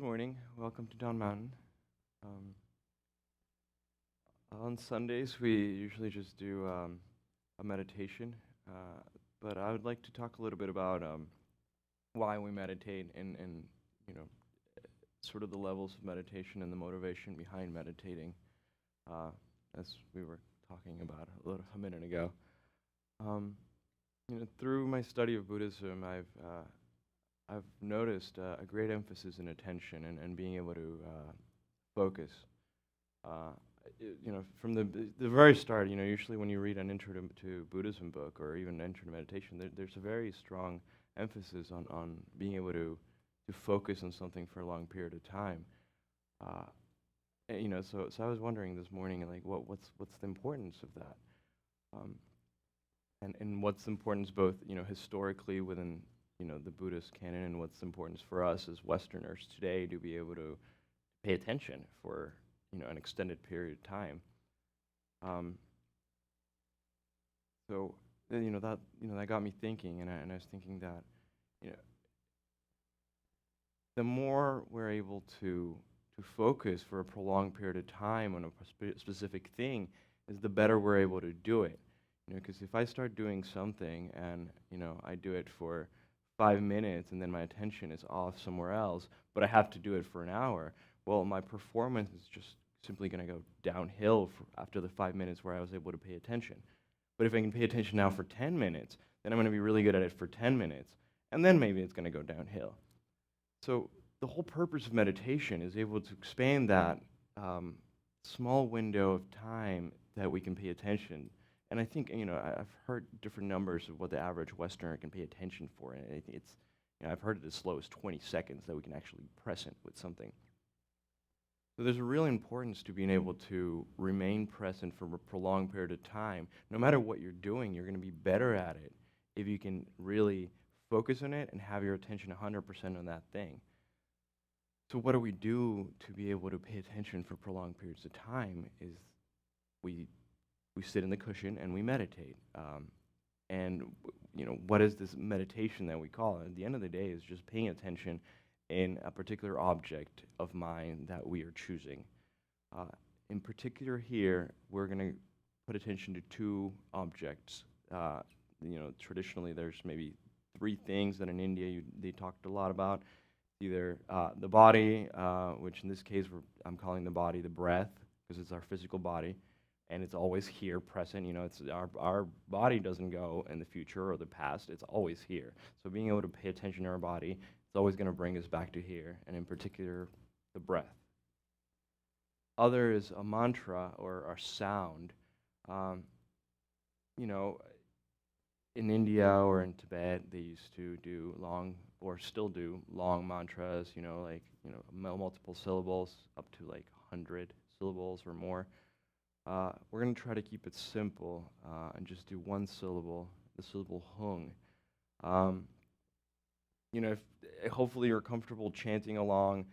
Good morning. Welcome to Down Mountain. Um, on Sundays, we usually just do a meditation, but I would like to talk a little bit about why we meditate and you know sort of the levels of meditation and the motivation behind meditating, uh, as we were talking about a minute ago. Um, through my study of Buddhism, I've noticed a great emphasis in attention and being able to focus. Uh, from the very start, usually when you read an intro to Buddhism book or even an intro to meditation, there's a very strong emphasis on being able to focus on something for a long period of time. Uh, so I was wondering this morning, like, what's the importance of that? Um, and what's the importance both, historically within, the Buddhist canon, and what's the importance for us as Westerners today to be able to pay attention for, an extended period of time. Um, that got me thinking, and I was thinking that, you know, the more we're able to focus for a prolonged period of time on a specific thing, is the better we're able to do it. Because if I start doing something and I do it for 5 minutes and then my attention is off somewhere else, but I have to do it for an hour, well, my performance is just simply going to go downhill after the 5 minutes where I was able to pay attention. But if I can pay attention now for 10 minutes, then I'm going to be really good at it for 10 minutes, and then maybe it's going to go downhill. So the whole purpose of meditation is able to expand that small window of time that we can pay attention. And I think, I've heard different numbers of what the average Westerner can pay attention for, and I think it's, I've heard it as slow as 20 seconds that we can actually be present with something. So there's a real importance to being able to remain present for a prolonged period of time. No matter what you're doing, you're going to be better at it if you can really focus on it and have your attention 100% on that thing. So what do we do to be able to pay attention for prolonged periods of time is we sit in the cushion and we meditate. What is this meditation that we call it? At the end of the day, is just paying attention in a particular object of mind that we are choosing. In particular here, we're going to put attention to two objects. Traditionally there's maybe three things that in India they talked a lot about. Either the body, which in this case I'm calling the body the breath, because it's our physical body, and it's always here, present. It's our body doesn't go in the future or the past; it's always here. So being able to pay attention to our body, it's always going to bring us back to here, and in particular, the breath. Other is a mantra or a sound. Um, you know, in India or in Tibet, they used to do long, or still do long mantras, multiple syllables, up to like 100 syllables or more. We're going to try to keep it simple and just do one syllable, the syllable hung. Hopefully you're comfortable chanting along.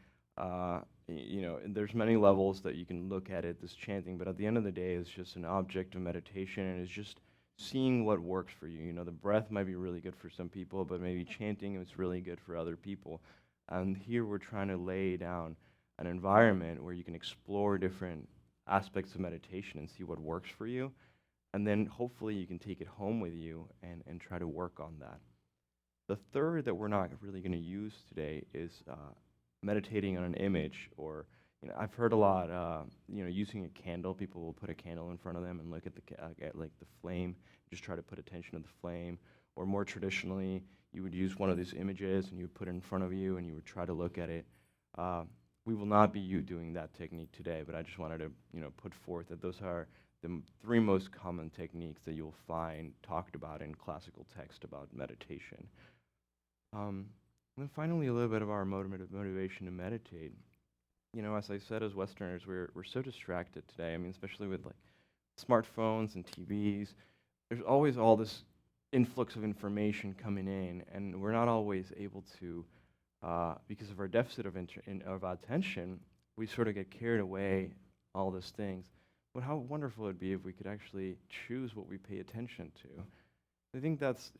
There's many levels that you can look at it, this chanting, but at the end of the day, it's just an object of meditation, and it's just seeing what works for you. The breath might be really good for some people, but maybe chanting is really good for other people. And here we're trying to lay down an environment where you can explore different aspects of meditation and see what works for you. And then hopefully you can take it home with you and try to work on that. The third that we're not really going to use today is meditating on an image, or I've heard a lot, using a candle. People will put a candle in front of them and look at the flame, just try to put attention to the flame. Or more traditionally, you would use one of these images and you would put it in front of you and you would try to look at it. We will not be doing that technique today, but I just wanted to, put forth that those are the three most common techniques that you'll find talked about in classical text about meditation. And then finally, a little bit of our motivation to meditate. As I said, as Westerners, we're so distracted today. I mean, especially with like smartphones and TVs. There's always all this influx of information coming in, and we're not always able to, because of our deficit of attention, we sort of get carried away, all those things. But how wonderful it would be if we could actually choose what we pay attention to. I think that's,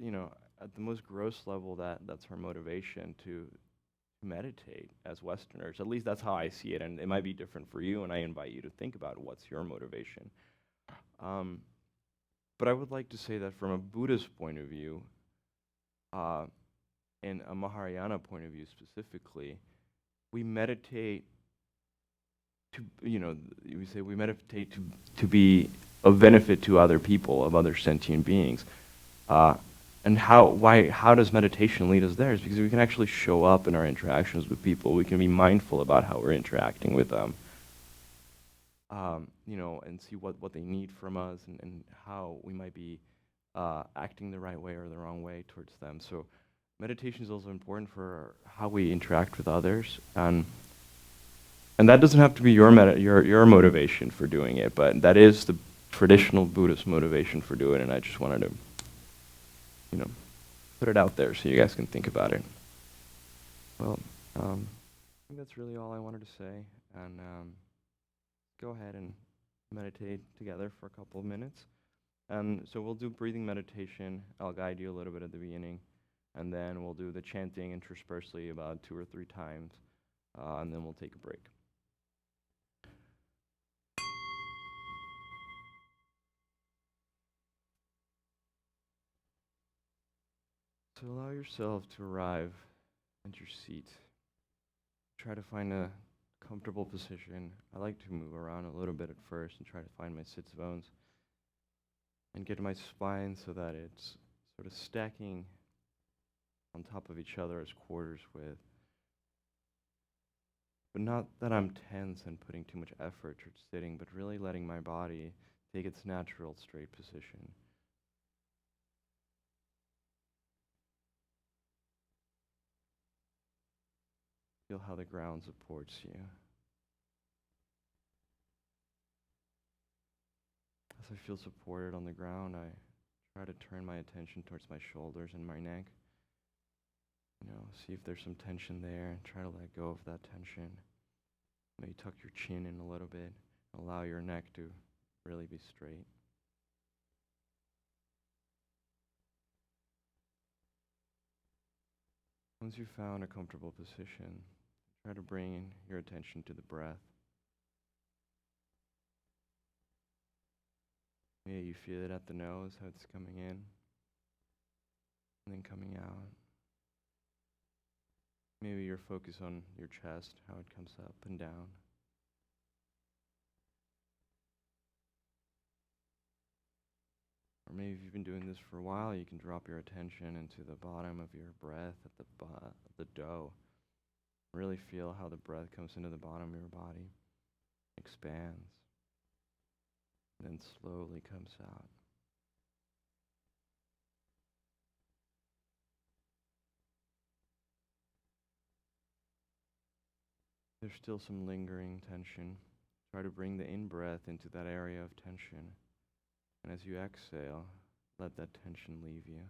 at the most gross level, that's our motivation to meditate as Westerners. At least that's how I see it, and it might be different for you. And I invite you to think about what's your motivation. Um, but I would like to say that from a Buddhist point of view, uh, and a Mahayana point of view specifically, we meditate to, we say we meditate to be of benefit to other people, of other sentient beings. Uh, and how does meditation lead us there? Is because we can actually show up in our interactions with people. We can be mindful about how we're interacting with them, and see what they need from us, and how we might be acting the right way or the wrong way towards them. So meditation is also important for how we interact with others, and that doesn't have to be your motivation for doing it, but that is the traditional Buddhist motivation for doing it, and I just wanted to, put it out there so you guys can think about it. Well, I think that's really all I wanted to say, and go ahead and meditate together for a couple of minutes. And so we'll do breathing meditation. I'll guide you a little bit at the beginning, and then we'll do the chanting interspersely about 2 or 3 times, and then we'll take a break. So allow yourself to arrive at your seat. Try to find a comfortable position. I like to move around a little bit at first and try to find my sits bones and get my spine so that it's sort of stacking on top of each other as quarters width. But not that I'm tense and putting too much effort towards sitting, but really letting my body take its natural straight position. Feel how the ground supports you. As I feel supported on the ground, I try to turn my attention towards my shoulders and my neck. See if there's some tension there, and try to let go of that tension. Maybe tuck your chin in a little bit. Allow your neck to really be straight. Once you've found a comfortable position, try to bring your attention to the breath. Maybe you feel it at the nose, how it's coming in, and then coming out. Maybe you're focused on your chest, how it comes up and down. Or maybe if you've been doing this for a while, you can drop your attention into the bottom of your breath at the dough. Really feel how the breath comes into the bottom of your body, expands, and then slowly comes out. There's still some lingering tension. Try to bring the in-breath into that area of tension. And as you exhale, let that tension leave you.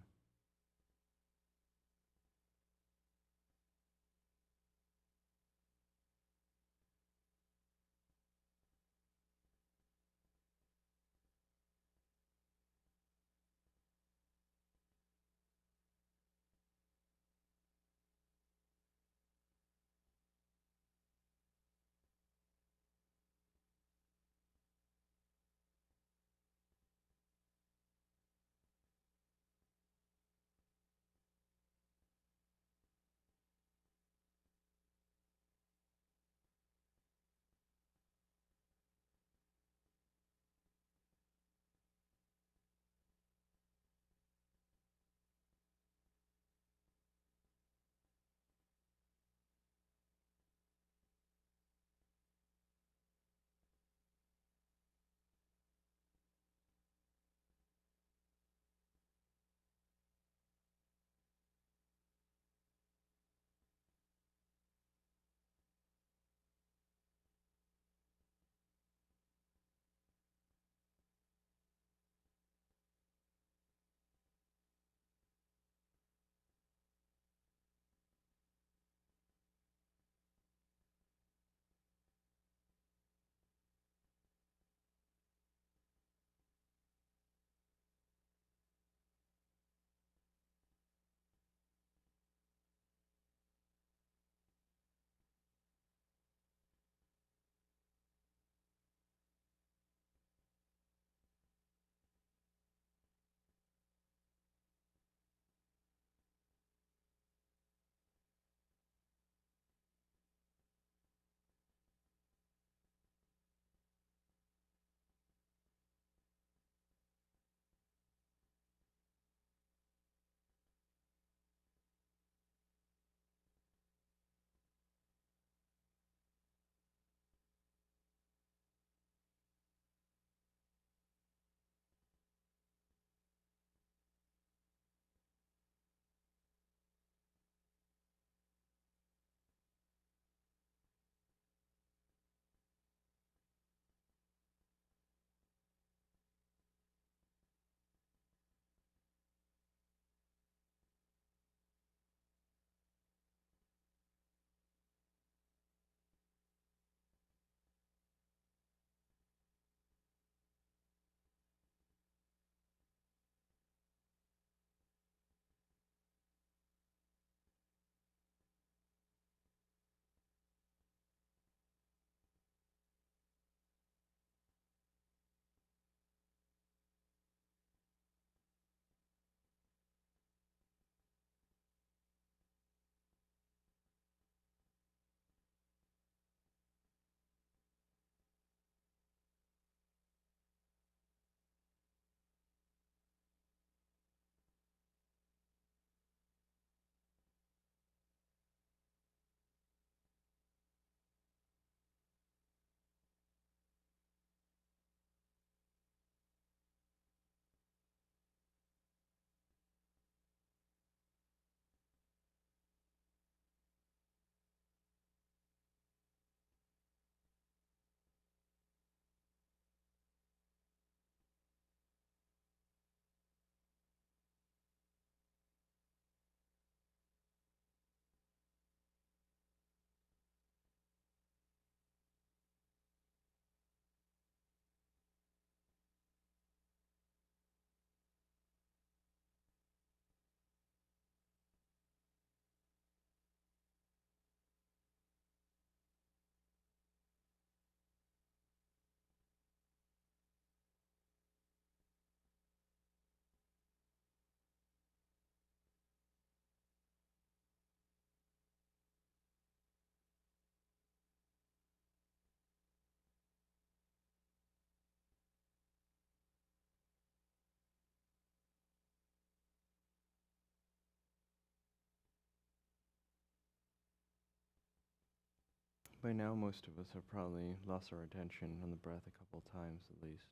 By now, most of us have probably lost our attention on the breath a couple times at least.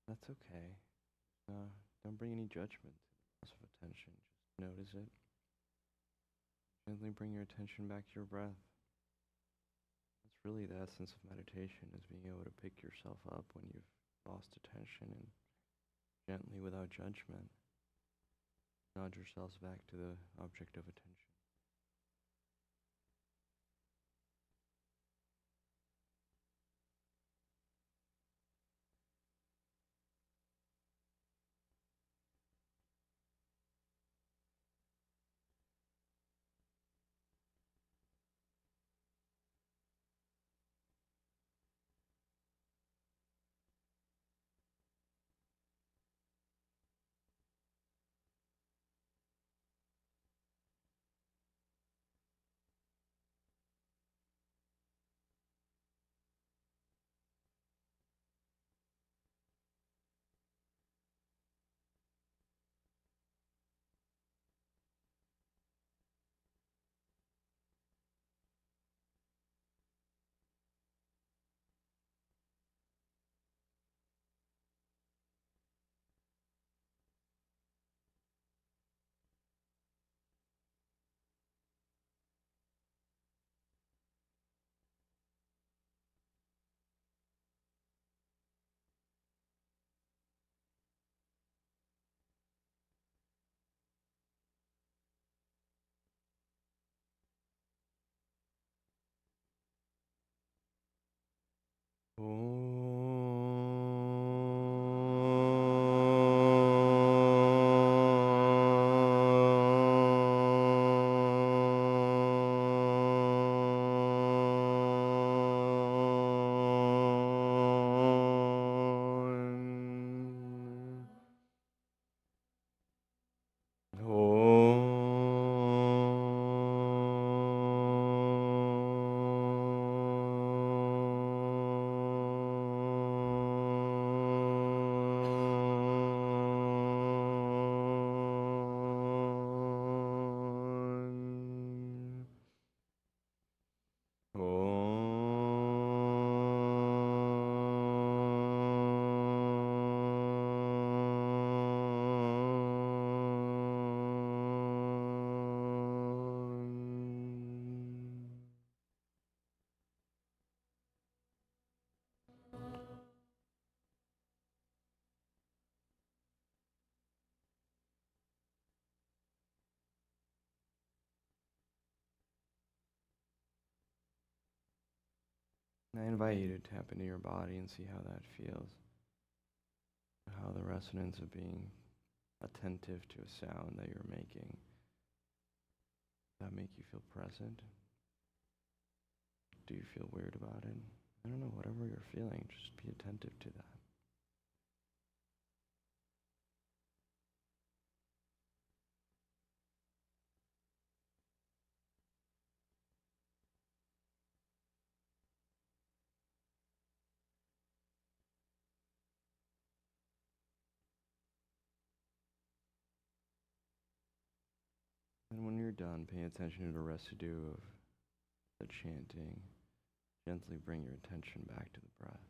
That's okay. Uh, don't bring any judgment to the loss of attention. Just notice it. Gently bring your attention back to your breath. That's really the essence of meditation, is being able to pick yourself up when you've lost attention and gently, without judgment, nod yourselves back to the object of attention. I invite you to tap into your body and see how that feels. How the resonance of being attentive to a sound that you're making, does that make you feel present? Do you feel weird about it? I don't know, whatever you're feeling, just be attentive to that. And when you're done, pay attention to the residue of the chanting. Gently bring your attention back to the breath.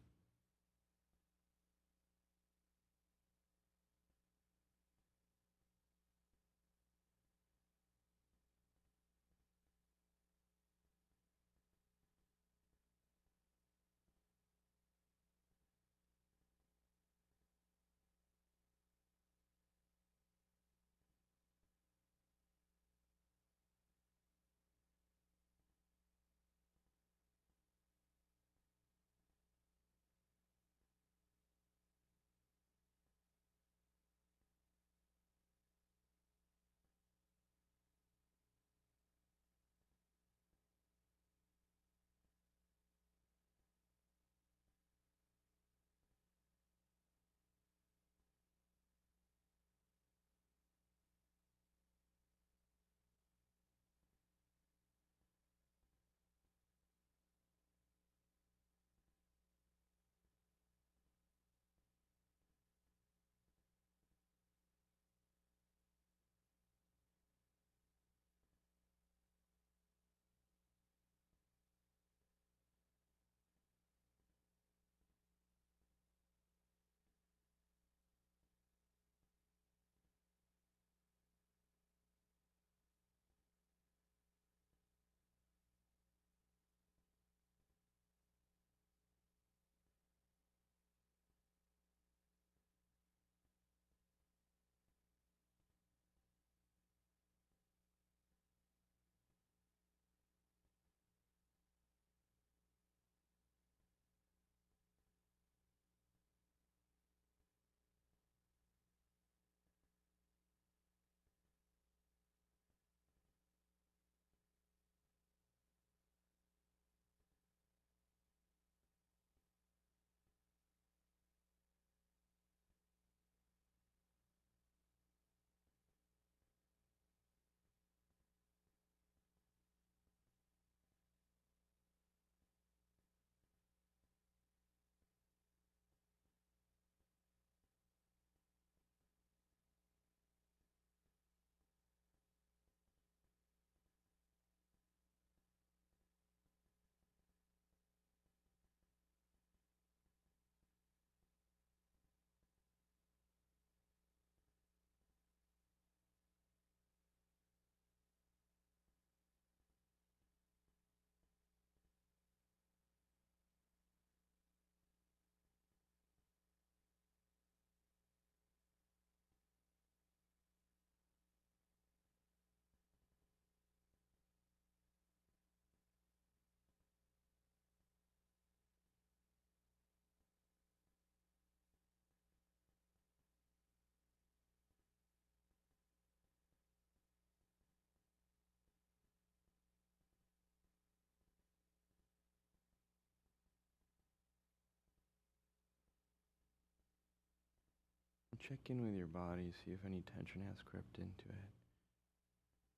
check in with your body, see if any tension has crept into it.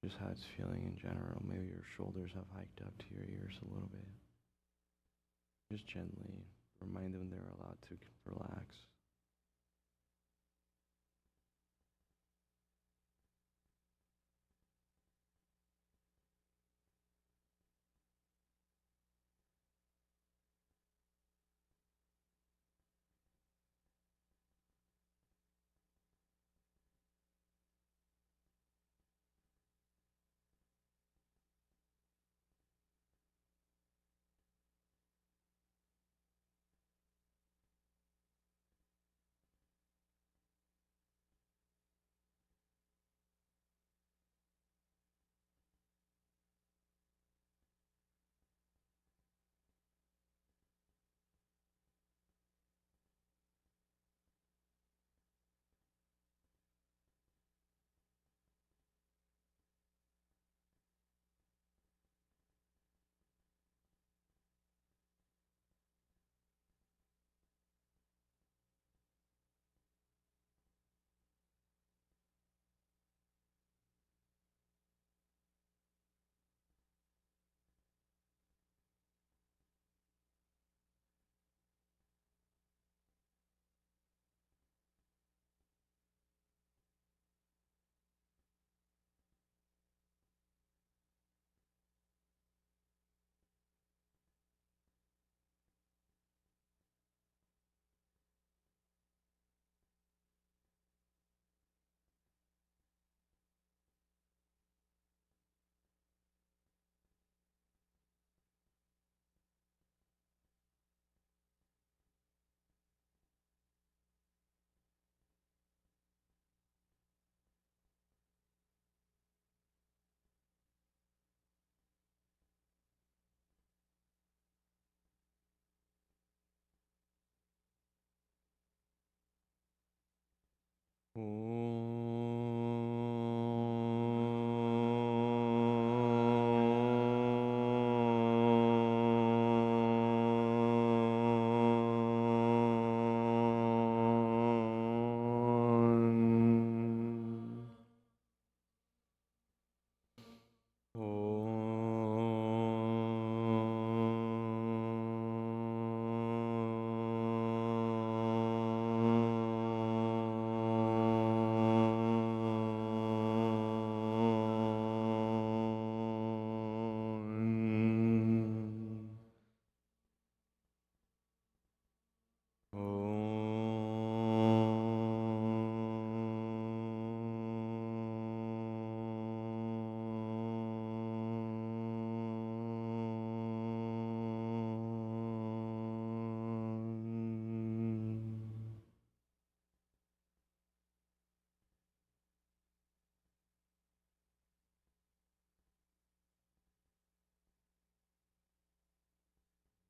Just how it's feeling in general. Maybe your shoulders have hiked up to your ears a little bit. Just gently remind them they're allowed to relax.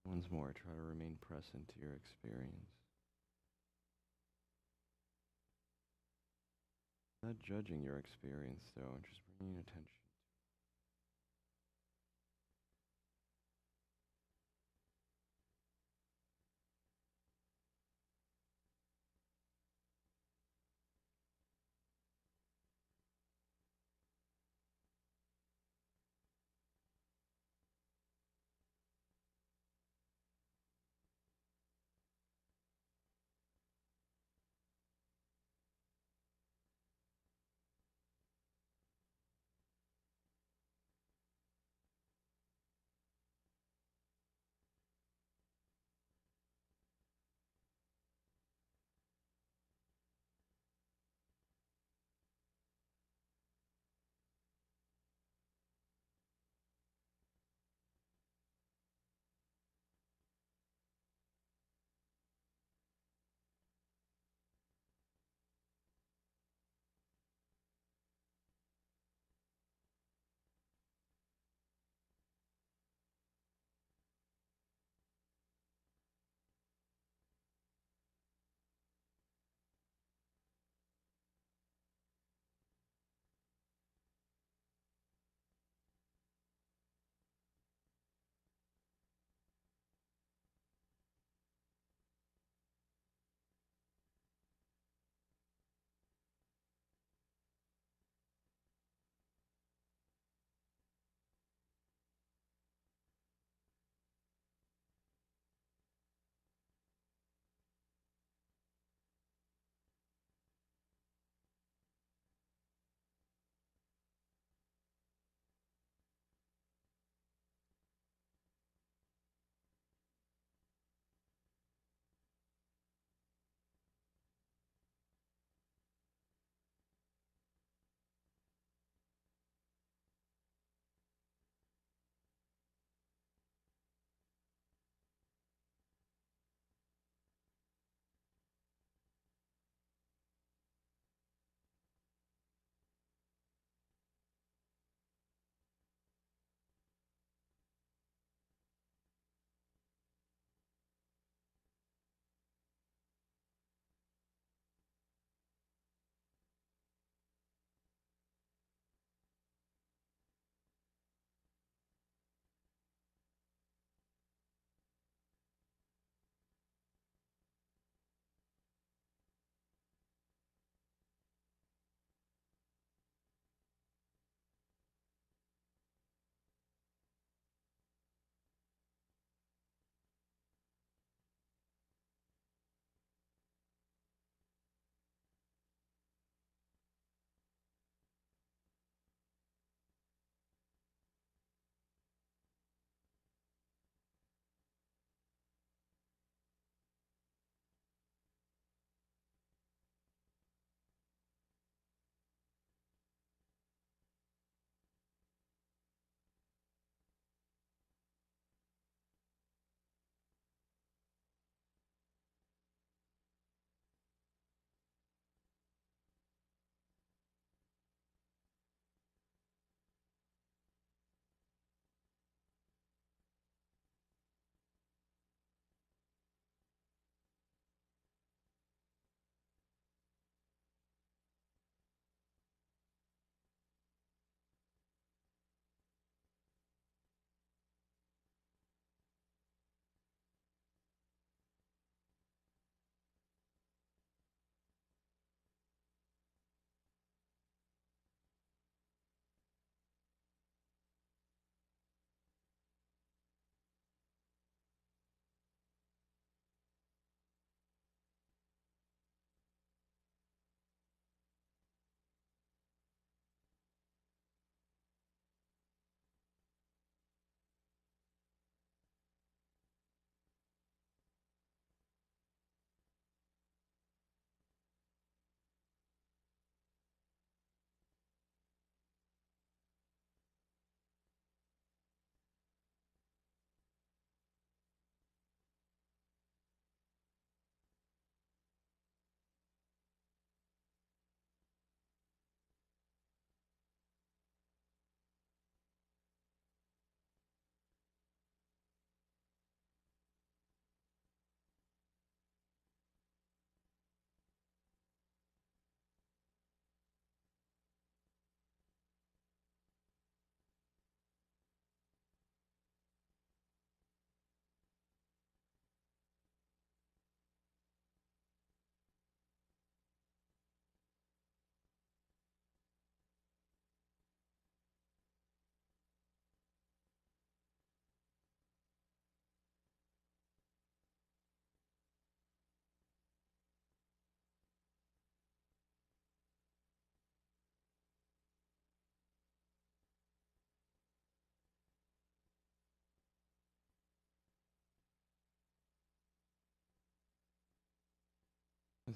Once more, try to remain present to your experience. Not judging your experience, though, just bringing attention.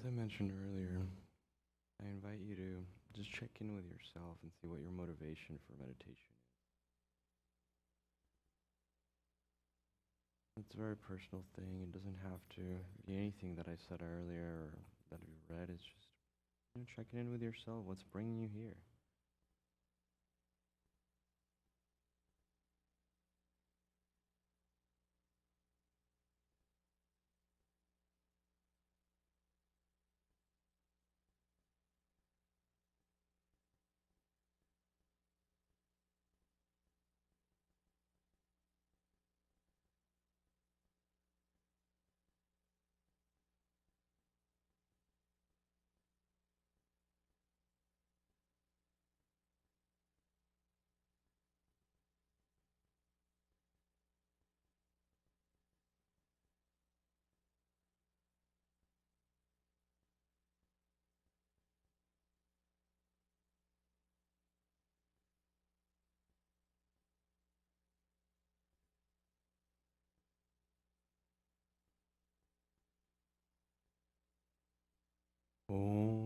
As I mentioned earlier, I invite you to just check in with yourself and see what your motivation for meditation is. It's a very personal thing. It doesn't have to be anything that I said earlier or that we read. It's just, checking in with yourself. What's bringing you here? Om.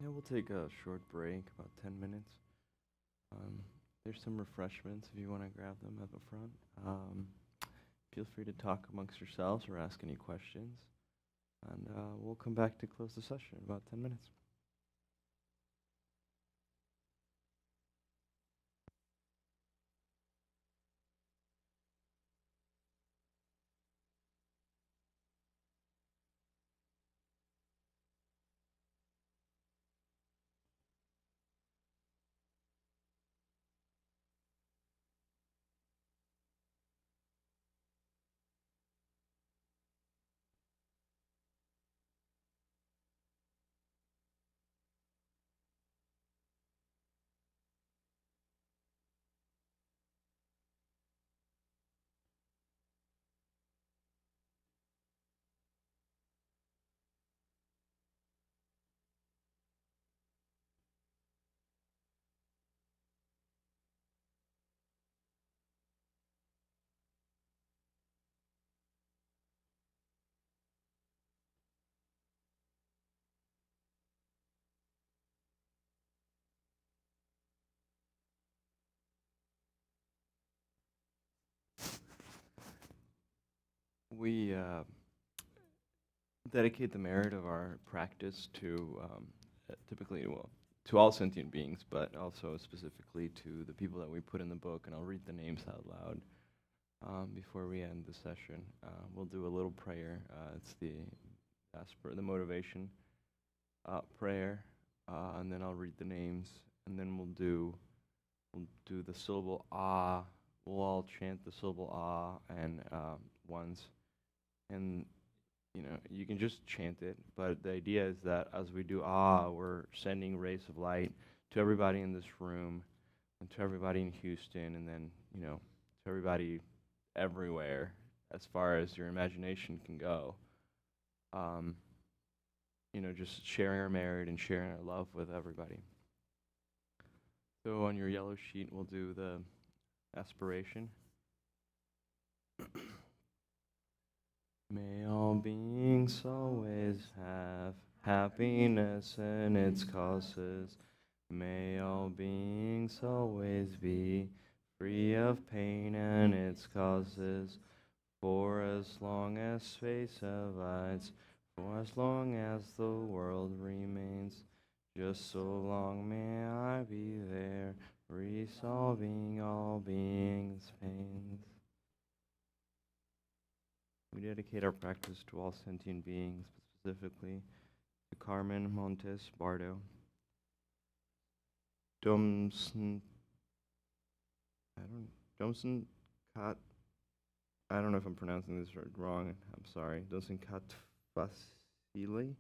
Yeah, we'll take a short break, about 10 minutes. Um, there's some refreshments if you want to grab them at the front. Feel free to talk amongst yourselves or ask any questions. And we'll come back to close the session in about 10 minutes. We dedicate the merit of our practice to typically, well, to all sentient beings, but also specifically to the people that we put in the book, and I'll read the names out loud before we end the session. We'll do a little prayer. It's the motivation prayer, and then I'll read the names, and then we'll do the syllable ah. We'll all chant the syllable ah and once, and you can just chant it, but the idea is that as we do ah, we're sending rays of light to everybody in this room, and to everybody in Houston, and then to everybody everywhere, as far as your imagination can go. Just sharing our merit and sharing our love with everybody. So on your yellow sheet, we'll do the aspiration. May all beings always have happiness and its causes. May all beings always be free of pain and its causes. For as long as space abides, for as long as the world remains, just so long may I be there, resolving all beings' pains. We dedicate our practice to all sentient beings, but specifically to Carmen Montes Bardo, Domson Kat. I don't know if I'm pronouncing this wrong. I'm sorry. Domson Katfasili,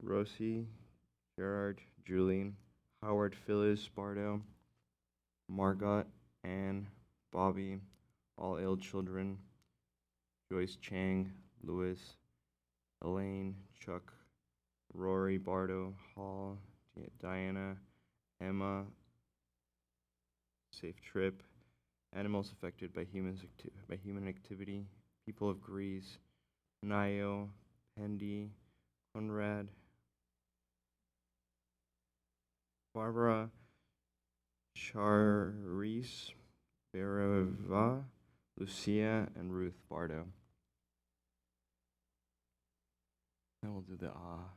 Rosie, Gerard, Julian, Howard Phyllis Bardo, Margot, Anne, Bobby, all ill children, Joyce Chang, Louis, Elaine, Chuck, Rory Bardo, Hall, Diana, Emma, Safe Trip, animals affected by human activity, people of Greece, Nayo, Pendy, Conrad, Barbara, Charisse, Bereva, Lucia, and Ruth Bardo. Then we'll do the ah.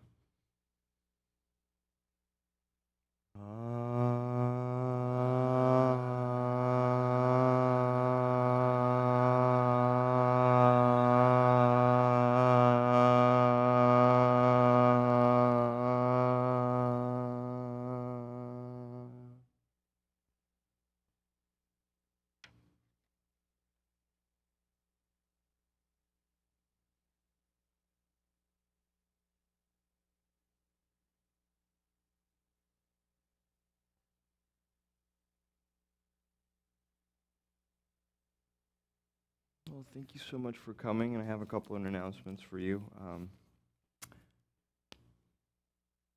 Well, thank you so much for coming, and I have a couple of announcements for you.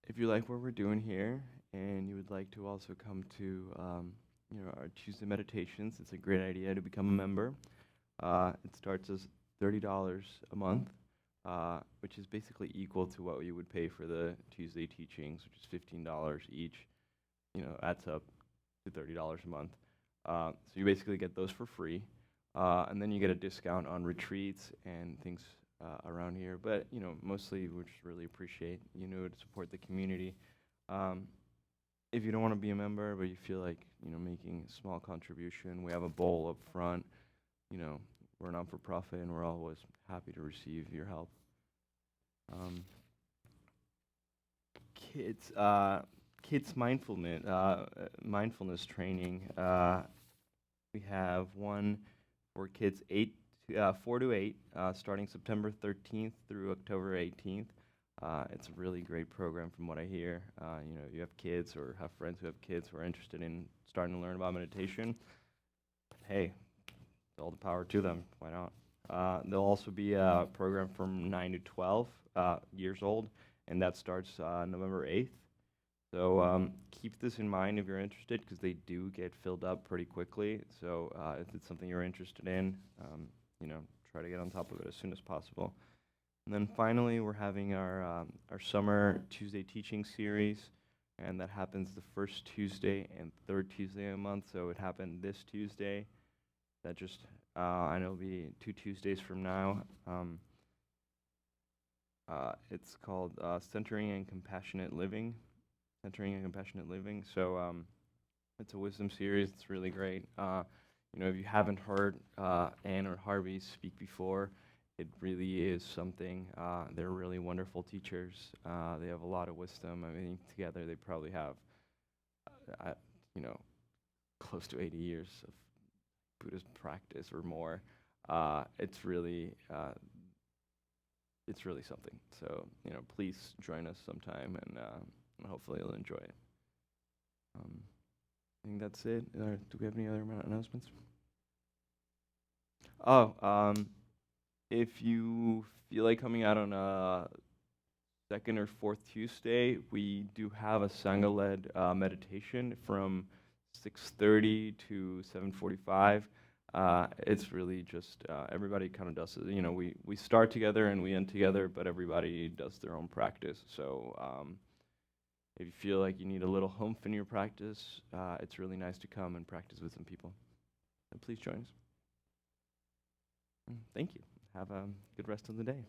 If you like what we're doing here, and you would like to also come to our Tuesday meditations, it's a great idea to become a member. It starts as $30 a month. which is basically equal to what you would pay for the Tuesday teachings, which is $15 each. Adds up to $30 a month. So you basically get those for free, and then you get a discount on retreats and things around here. But mostly we just really appreciate to support the community. If you don't want to be a member, but you feel like making a small contribution, we have a bowl up front. We're not for profit, and we're always happy to receive your help. Kids mindfulness training. We have one for kids 4 to 8, starting September 13th through October 18th. It's a really great program from what I hear. You have kids or have friends who have kids who are interested in starting to learn about meditation. Hey, all the power to them. Why not? There'll also be a program from 9 to 12 years old, and that starts November 8th. So keep this in mind if you're interested, because they do get filled up pretty quickly. So if it's something you're interested in, try to get on top of it as soon as possible. And then finally, we're having our summer Tuesday teaching series, and that happens the first Tuesday and third Tuesday of the month. So it happened this Tuesday. That just, I know it'll be 2 Tuesdays from now. It's called Centering and Compassionate Living. So it's a wisdom series. It's really great. If you haven't heard Anne or Harvey speak before, it really is something. They're really wonderful teachers. They have a lot of wisdom. I mean, together they probably have, close to 80 years of Buddhist practice or more. It's really something. So please join us sometime, and hopefully you'll enjoy it. I think that's it. Do we have any other announcements? If you feel like coming out on a second or fourth Tuesday, we do have a Sangha-led meditation from 6:30 to 7:45. It's really just everybody kind of does it. We start together and we end together, but everybody does their own practice. So if you feel like you need a little oomph in your practice, it's really nice to come and practice with some people. So please join us. Thank you. Have a good rest of the day.